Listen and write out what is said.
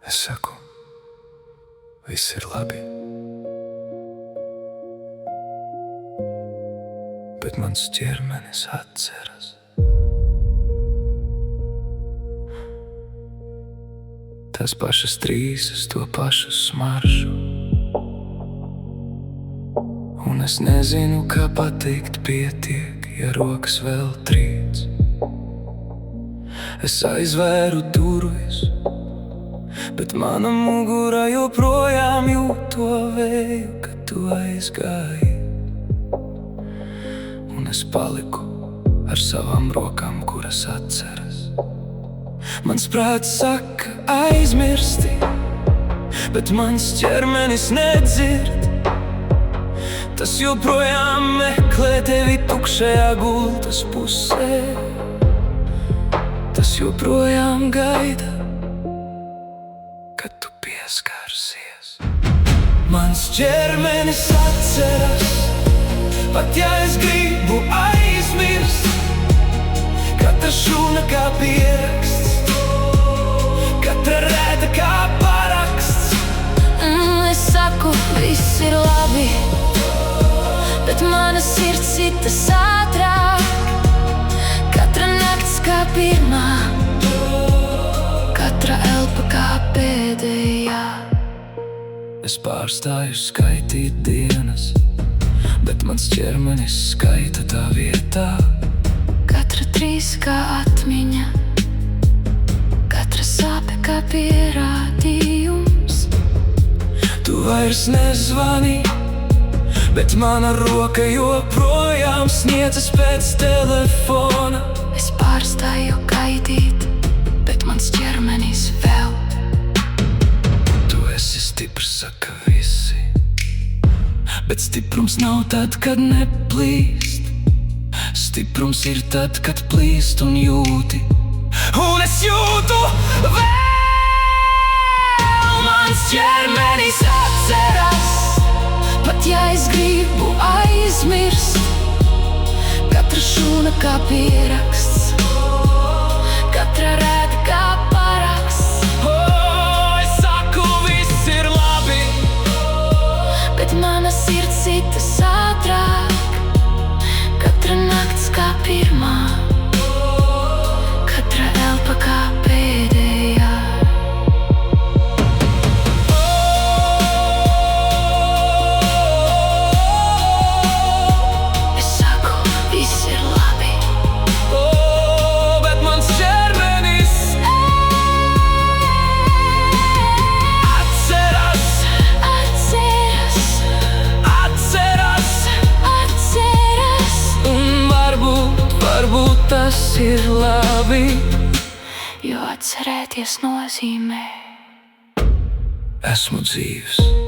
Es saku, viss ir labi, bet mans ķermenis atceras. Tās pašas trīsas, to pašu smaršu, un es nezinu, kā pateikt pietiek, ja rokas vēl trīc. Es aizvēru durvis, bet mana mugura joprojām jūt to vēju, kad tu aizgāji. Un es paliku ar savām rokām, kuras atceras. Mans prāts saka aizmirsti, bet mans ķermenis nedzird. Tas joprojām meklē tevi tukšajā gultas pusē. Tas joprojām gaida, kad tu pieskarsies. Mans ķermenis atceras, pat ja es gribu aizmirst. Katra šūna kā pieraksts, katra rēta kā paraksts. Es saku, viss ir labi, bet mana sirds sitas ātrāk. Katra nakts kā pirmā, katra elpa kā pēdējā. Es pārstāju skaitīt dienas, bet mans ķermenis skaita tā vietā. Katra trīs kā atmiņa, katra sāpe kā pierādījums. Tu vairs nezvani, bet mana roka joprojām sniedzas pēc telefona. Es pārstāju gaidīt, bet mans ķermenis vēl. Tu esi stiprs, saka visi, bet stiprums nav tad, kad neplīst. Stiprums ir tad, kad plīst un jūti. Un es jūtu vēl. Mans ķermenis atceras, pat ja es gribu aizmirst. Katra šūna kā pieraksts, katra rēta kā paraksts. Es saku, viss ir labi, bet mana sirds sitas ātrāk. Katra nakts kā pirmā, katra elpa kā pēdējā. Es saku, viss ir labi, bet mans ķermenis atceras, atceras, atceras. atceras. Un varbūt tas ir labi, Jo atcerēties nozīmē esmu dzīvs.